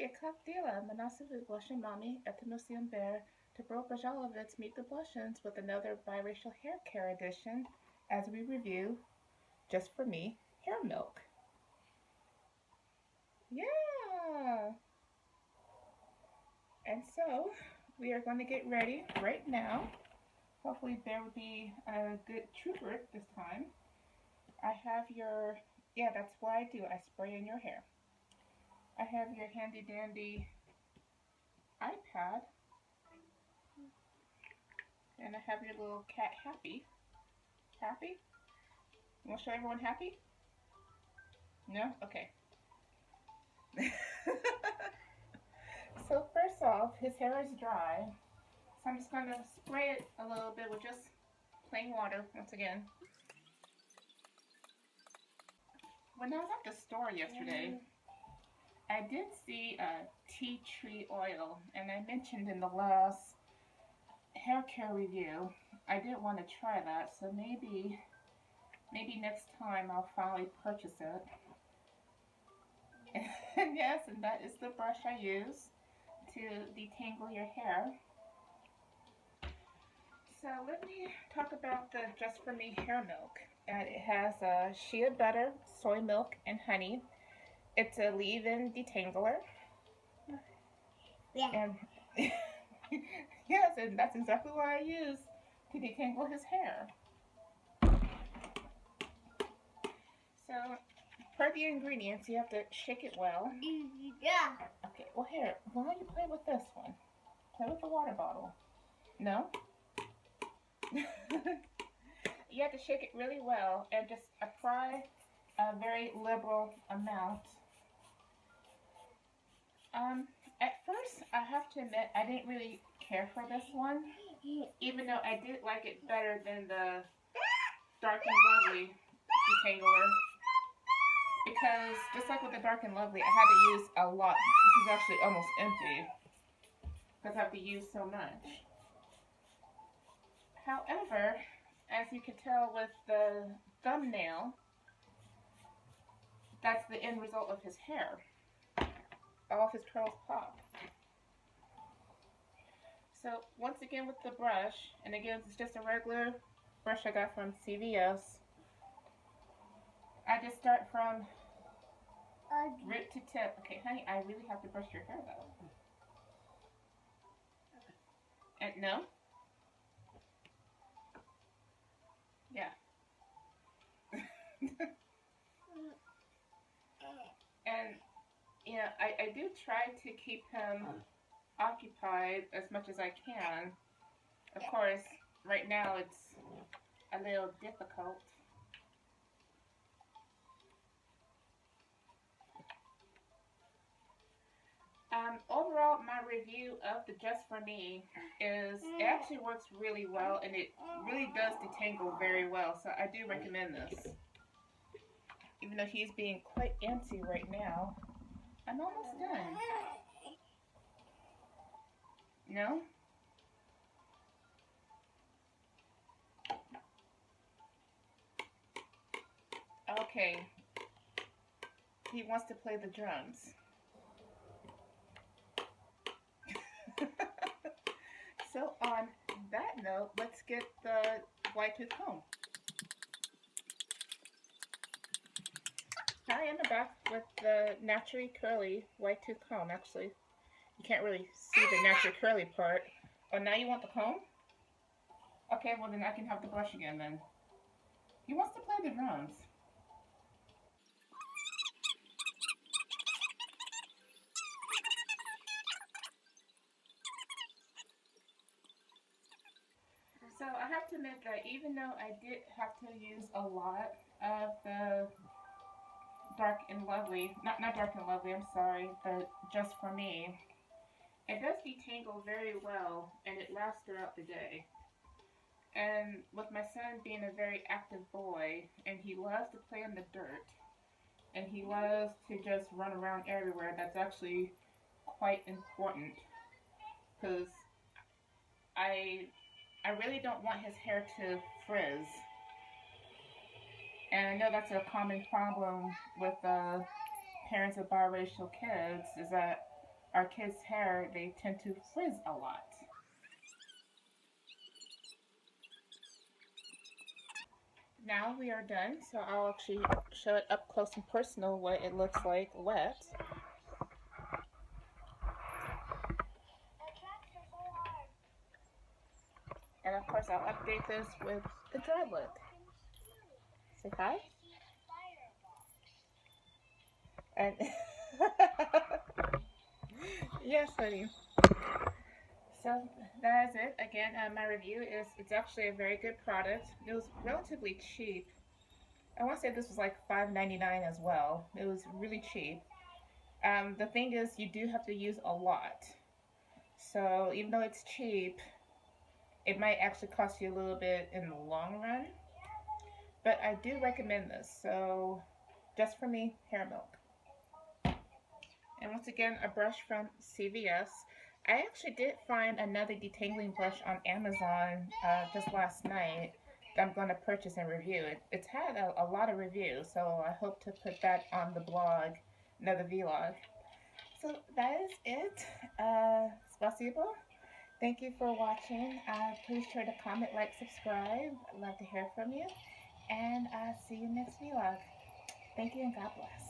Cocktail, Manasibu Blushing Mommy, Ethnocean Bear, to Biracial Let's Meet the Blushins with another biracial hair care edition as we review, just for me, hair milk. Yeah! And so, we are going to get ready right now. Hopefully Bear will be a good trooper this time. I have your, yeah, that's what I do. I spray in your hair. I have your handy dandy iPad. And I have your little cat Happy. Happy? You want to show everyone Happy? No? Okay. So first off, his hair is dry. So I'm just going to spray it a little bit with just plain water once again. When I was at the store yesterday, I did see tea tree oil, and I mentioned in the last hair care review I did want to try that, so maybe next time I'll finally purchase it. And yes, and that is the brush I use to detangle your hair. So let me talk about the Just For Me hair milk. It has shea butter, soy milk, and honey. It's a leave-in detangler. Yeah. And yes, and that's exactly what I use to detangle his hair. So, per the ingredients, you have to shake it well. Yeah. Okay, well here, why don't you play with this one? Play with the water bottle. No? You have to shake it really well and just apply a very liberal amount. At first, I have to admit, I didn't really care for this one, even though I did like it better than the Dark and Lovely detangler. Because just like with the Dark and Lovely, I had to use a lot. This is actually almost empty because I have to use so much. However, as you can tell with the thumbnail, that's the end result of his hair. All of his curls pop. So once again with the brush, and again it's just a regular brush I got from CVS. I just start from root to tip. Okay, honey, I really have to brush your hair though. And no? Yeah. And you know, I do try to keep him occupied as much as I can. Of course, right now it's a little difficult. Overall, my review of the Just For Me is it actually works really well, and it really does detangle very well, so I do recommend this. Even though he's being quite antsy right now, I'm almost done. No? Okay. He wants to play the drums. So on that note, let's get the white tooth comb. Hi, I'm back with the naturally curly white tooth comb. Actually, you can't really see the naturally curly part. Oh, now you want the comb? Okay, well then I can have the brush again then. He wants to play the drums. So I have to admit that even though I did have to use a lot of the Dark and Lovely, not Dark and Lovely, I'm sorry, the Just For Me, it does detangle very well and it lasts throughout the day. And with my son being a very active boy, and he loves to play in the dirt, and he loves to just run around everywhere, that's actually quite important because I really don't want his hair to frizz. And I know that's a common problem with parents of biracial kids, is that our kids' hair, they tend to frizz a lot. Now we are done, so I'll actually show it up close and personal what it looks like wet. And of course I'll update this with the dry look. Say hi. And yes, honey. So that is it. Again, my review is it's actually a very good product. It was relatively cheap. I want to say this was like $5.99 as well. It was really cheap. The thing is, you do have to use a lot. So even though it's cheap, it might actually cost you a little bit in the long run. But I do recommend this. So just for me, hair milk. And once again, a brush from CVS. I actually did find another detangling brush on Amazon just last night that I'm going to purchase and review. It's had a lot of reviews, so I hope to put that on the blog, another vlog. So that is it. Spasibo. Thank you for watching. Please try to comment, like, subscribe. I'd love to hear from you. And see you next vlog. Thank you and God bless.